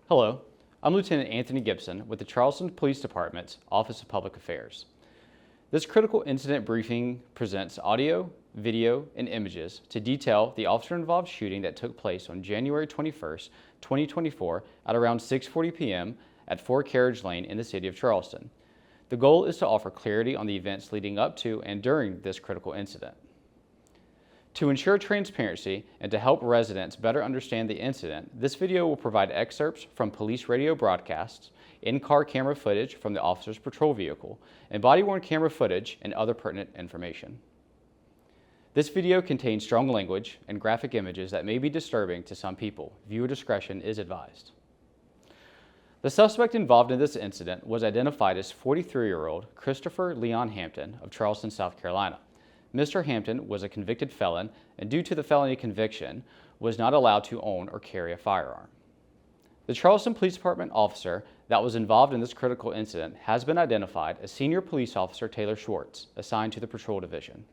Hello, I'm Lieutenant Anthony Gibson with the Charleston Police Department's Office of Public Affairs. This critical incident briefing presents audio, video, and images to detail the officer-involved shooting that took place on January 21st, 2024 at around 6:40 p.m. at 4 Carriage Lane in the city of Charleston. The goal is to offer clarity on the events leading up to and during this critical incident. To ensure transparency and to help residents better understand the incident, this video will provide excerpts from police radio broadcasts, in-car camera footage from the officer's patrol vehicle, and body-worn camera footage and other pertinent information. This video contains strong language and graphic images that may be disturbing to some people. Viewer discretion is advised. The suspect involved in this incident was identified as 43-year-old Christopher Leon Hampton of Charleston, South Carolina. Mr. Hampton was a convicted felon and due to the felony conviction was not allowed to own or carry a firearm. The Charleston Police Department officer that was involved in this critical incident has been identified as Senior Police Officer Taylor Schwartz, assigned to the Patrol Division.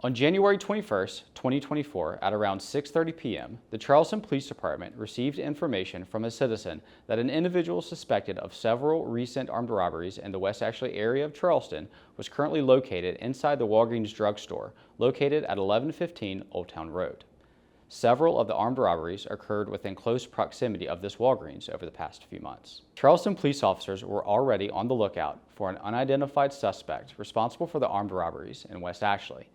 On January 21st, 2024, at around 6:30 p.m., the Charleston Police Department received information from a citizen that an individual suspected of several recent armed robberies in the West Ashley area of Charleston was currently located inside the Walgreens drugstore, located at 1115 Old Town Road. Several of the armed robberies occurred within close proximity of this Walgreens over the past few months. Charleston police officers were already on the lookout for an unidentified suspect responsible for the armed robberies in West Ashley.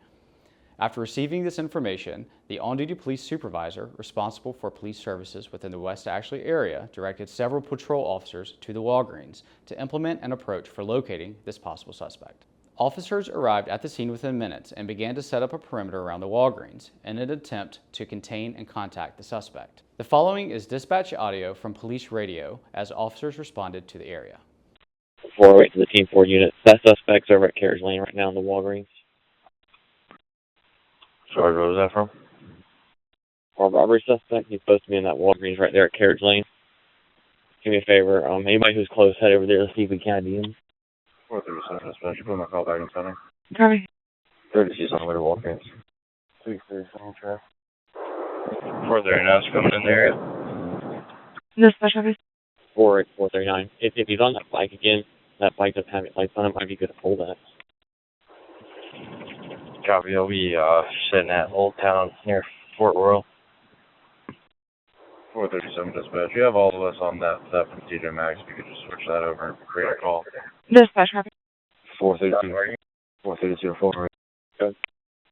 After receiving this information, the on-duty police supervisor responsible for police services within the West Ashley area directed several patrol officers to the Walgreens to implement an approach for locating this possible suspect. Officers arrived at the scene within minutes and began to set up a perimeter around the Walgreens in an attempt to contain and contact the suspect. The following is dispatch audio from police radio as officers responded to the area. 408 to the Team 4 unit. That suspect's over at Carriage Lane right now in the Walgreens. Sorry, where was that from? Our robbery suspect, he's supposed to be in that Walgreens right there at Carriage Lane. Do me a favor, anybody who's close, head over there to see if we can ID him. 437 dispatch, you put my call back in center. Copy. 36 on the way to Walgreens. 337 track. 439 is coming in the area. Dispatch office. 439. If he's on that bike again, that bike doesn't have lights on it, might be good to pull that. Copy, he'll be sitting at Old Town near Fort Royal. 437 dispatch, you have all of us on that from TJ Maxx. If you could just switch that over and create a call. Dispatch copy. 432. 432 4. Is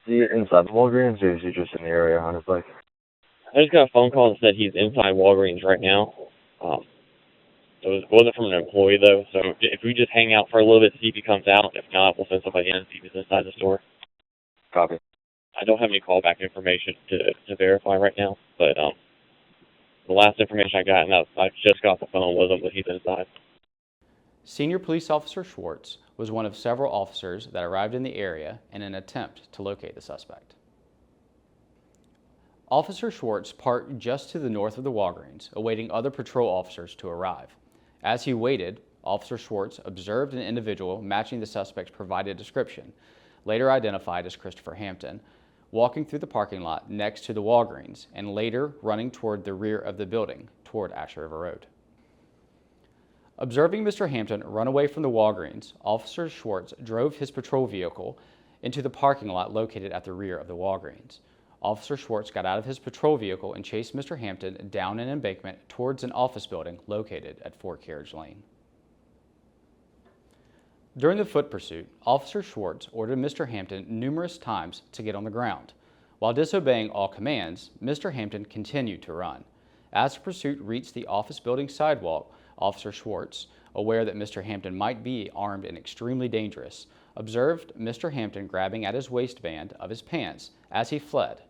he inside the Walgreens or is he just in the area on his bike? I just got a phone call that said he's inside Walgreens right now. It wasn't from an employee though, so if we just hang out for a little bit, see if he comes out. If not, we'll send somebody in and see if he's inside the store. Copy. I don't have any callback information to verify right now, but the last information I got, and I just got the phone, wasn't that he's inside. Senior Police Officer Schwartz was one of several officers that arrived in the area in an attempt to locate the suspect. Officer Schwartz parked just to the north of the Walgreens, awaiting other patrol officers to arrive. As he waited, Officer Schwartz observed an individual matching the suspect's provided description, later identified as Christopher Hampton, walking through the parking lot next to the Walgreens and later running toward the rear of the building, toward Ash River Road. Observing Mr. Hampton run away from the Walgreens, Officer Schwartz drove his patrol vehicle into the parking lot located at the rear of the Walgreens. Officer Schwartz got out of his patrol vehicle and chased Mr. Hampton down an embankment towards an office building located at 4 Carriage Lane. During the foot pursuit, Officer Schwartz ordered Mr. Hampton numerous times to get on the ground. While disobeying all commands, Mr. Hampton continued to run. As the pursuit reached the office building sidewalk, Officer Schwartz, aware that Mr. Hampton might be armed and extremely dangerous, observed Mr. Hampton grabbing at his waistband of his pants as he fled.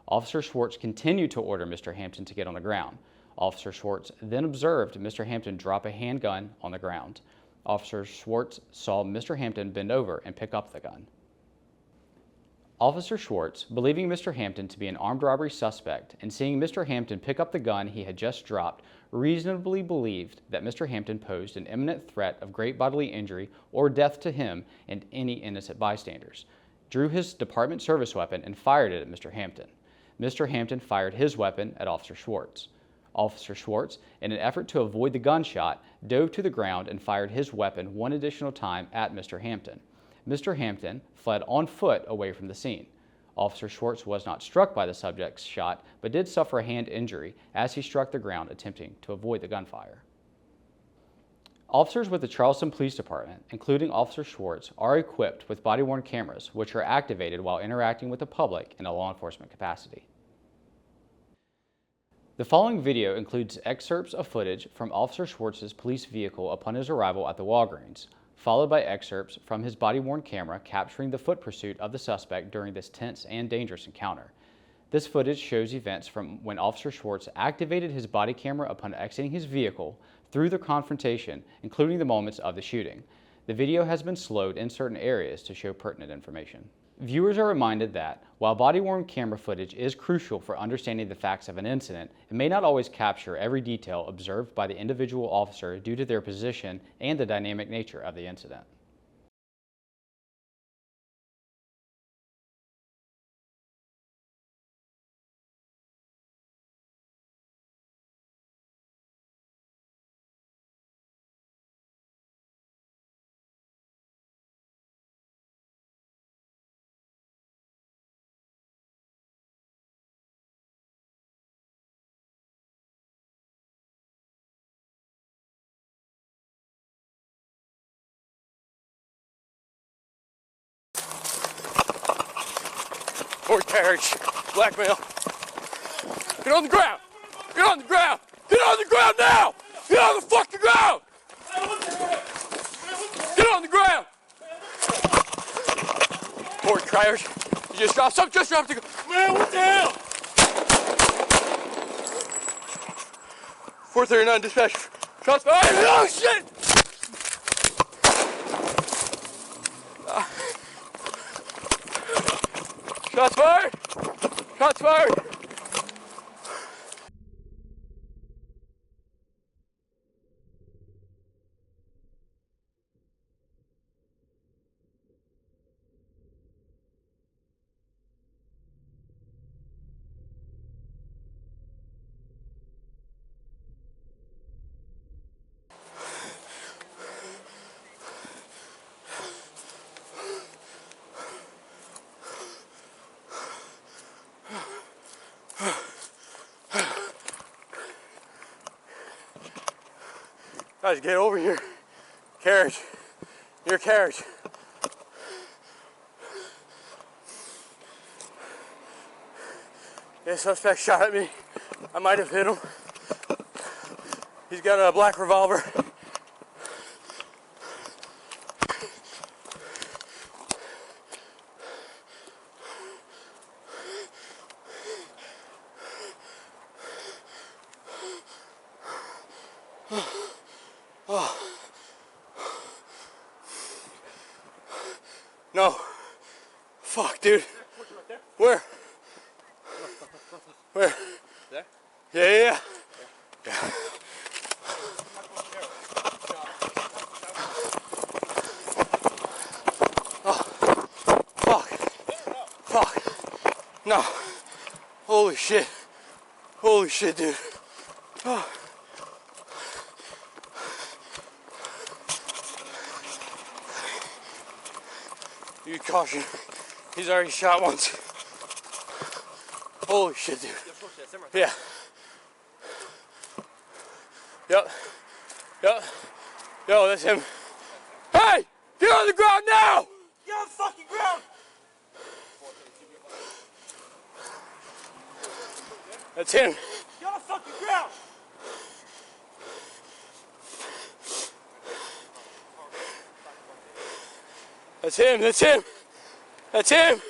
Officer Schwartz continued to order Mr. Hampton to get on the ground. Officer Schwartz then observed Mr. Hampton drop a handgun on the ground. Officer Schwartz saw Mr. Hampton bend over and pick up the gun. Officer Schwartz, believing Mr. Hampton to be an armed robbery suspect and seeing Mr. Hampton pick up the gun he had just dropped, reasonably believed that Mr. Hampton posed an imminent threat of great bodily injury or death to him and any innocent bystanders, drew his department service weapon and fired it at Mr. Hampton. Mr. Hampton fired his weapon at Officer Schwartz. Officer Schwartz, in an effort to avoid the gunshot, dove to the ground and fired his weapon one additional time at Mr. Hampton. Mr. Hampton fled on foot away from the scene. Officer Schwartz was not struck by the subject's shot, but did suffer a hand injury as he struck the ground attempting to avoid the gunfire. Officers with the Charleston Police Department, including Officer Schwartz, are equipped with body-worn cameras which are activated while interacting with the public in a law enforcement capacity. The following video includes excerpts of footage from Officer Schwartz's police vehicle upon his arrival at the Walgreens, followed by excerpts from his body-worn camera capturing the foot pursuit of the suspect during this tense and dangerous encounter. This footage shows events from when Officer Schwartz activated his body camera upon exiting his vehicle through the confrontation, including the moments of the shooting. The video has been slowed in certain areas to show pertinent information. Viewers are reminded that, while body-worn camera footage is crucial for understanding the facts of an incident, it may not always capture every detail observed by the individual officer due to their position and the dynamic nature of the incident. Or Carriage, blackmail. Get on the ground! Get on the ground! Get on the ground now! Get on the fucking ground! Get on the ground! Or Carriage, you just dropped something, just dropped the... Man, what the hell? 439 dispatch. Shots fired! Oh shit! Shots fired! Shots fired! Guys, get over here. Carriage. Your Carriage. Yeah, suspect shot at me. I might have hit him. He's got a black revolver. No. Fuck, dude. Where? Where? There? Yeah. Oh. Fuck. No. Holy shit. Holy shit, dude. Oh. You caution. He's already shot once. Holy shit, dude. Yeah. Yep. Yo, that's him. Hey! Get on the ground now! Get on the fucking ground! That's him. Get on the fucking ground! That's him!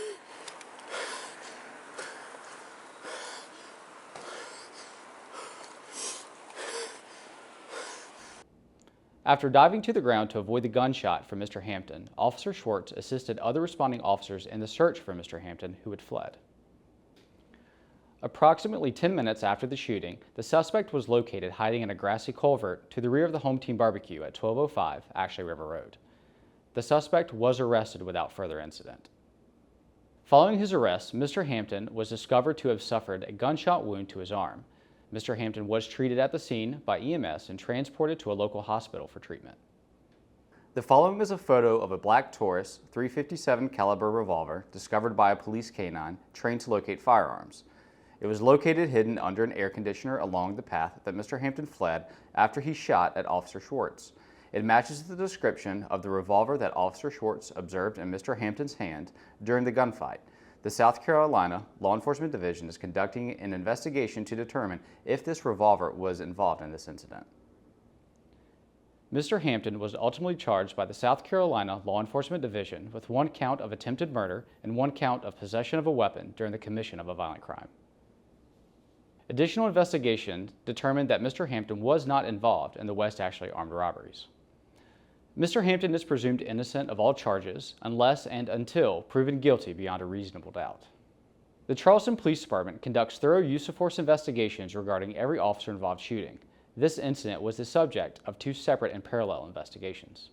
After diving to the ground to avoid the gunshot from Mr. Hampton, Officer Schwartz assisted other responding officers in the search for Mr. Hampton, who had fled. Approximately 10 minutes after the shooting, the suspect was located hiding in a grassy culvert to the rear of the Home Team Barbecue at 1205 Ashley River Road. The suspect was arrested without further incident. Following his arrest, Mr. Hampton was discovered to have suffered a gunshot wound to his arm. Mr. Hampton was treated at the scene by EMS and transported to a local hospital for treatment. The following is a photo of a black Taurus .357 caliber revolver discovered by a police canine trained to locate firearms. It was located hidden under an air conditioner along the path that Mr. Hampton fled after he shot at Officer Schwartz. It matches the description of the revolver that Officer Schwartz observed in Mr. Hampton's hand during the gunfight. The South Carolina Law Enforcement Division is conducting an investigation to determine if this revolver was involved in this incident. Mr. Hampton was ultimately charged by the South Carolina Law Enforcement Division with 1 count of attempted murder and 1 count of possession of a weapon during the commission of a violent crime. Additional investigation determined that Mr. Hampton was not involved in the West Ashley armed robberies. Mr. Hampton is presumed innocent of all charges unless and until proven guilty beyond a reasonable doubt. The Charleston Police Department conducts thorough use of force investigations regarding every officer-involved shooting. This incident was the subject of 2 separate and parallel investigations.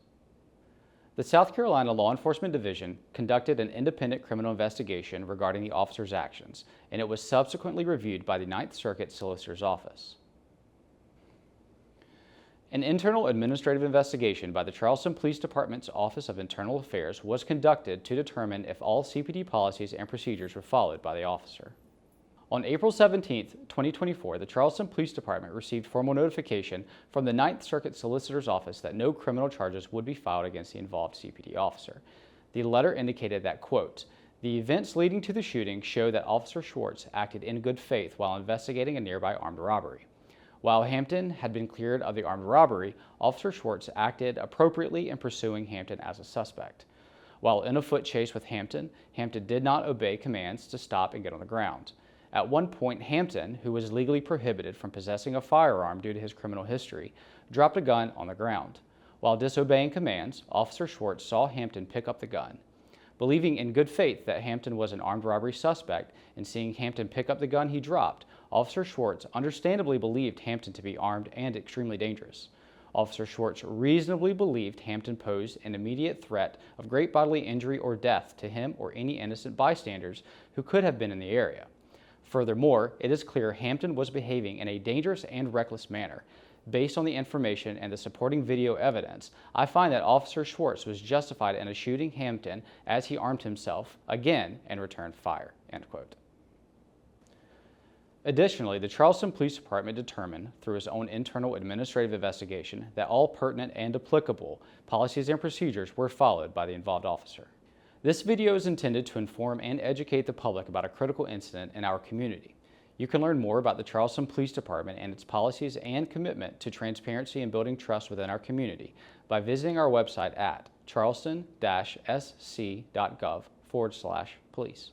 The South Carolina Law Enforcement Division conducted an independent criminal investigation regarding the officer's actions, and it was subsequently reviewed by the Ninth Circuit Solicitor's Office. An internal administrative investigation by the Charleston Police Department's Office of Internal Affairs was conducted to determine if all CPD policies and procedures were followed by the officer. On April 17, 2024, the Charleston Police Department received formal notification from the Ninth Circuit Solicitor's Office that no criminal charges would be filed against the involved CPD officer. The letter indicated that, quote, "The events leading to the shooting show that Officer Schwartz acted in good faith while investigating a nearby armed robbery. While Hampton had been cleared of the armed robbery, Officer Schwartz acted appropriately in pursuing Hampton as a suspect. While in a foot chase with Hampton, Hampton did not obey commands to stop and get on the ground. At one point, Hampton, who was legally prohibited from possessing a firearm due to his criminal history, dropped a gun on the ground. While disobeying commands, Officer Schwartz saw Hampton pick up the gun. Believing in good faith that Hampton was an armed robbery suspect and seeing Hampton pick up the gun he dropped, Officer Schwartz understandably believed Hampton to be armed and extremely dangerous. Officer Schwartz reasonably believed Hampton posed an immediate threat of great bodily injury or death to him or any innocent bystanders who could have been in the area. Furthermore, it is clear Hampton was behaving in a dangerous and reckless manner. Based on the information and the supporting video evidence, I find that Officer Schwartz was justified in shooting Hampton as he armed himself again and returned fire." End quote. Additionally, the Charleston Police Department determined through its own internal administrative investigation that all pertinent and applicable policies and procedures were followed by the involved officer. This video is intended to inform and educate the public about a critical incident in our community. You can learn more about the Charleston Police Department and its policies and commitment to transparency and building trust within our community by visiting our website at charleston-sc.gov/police.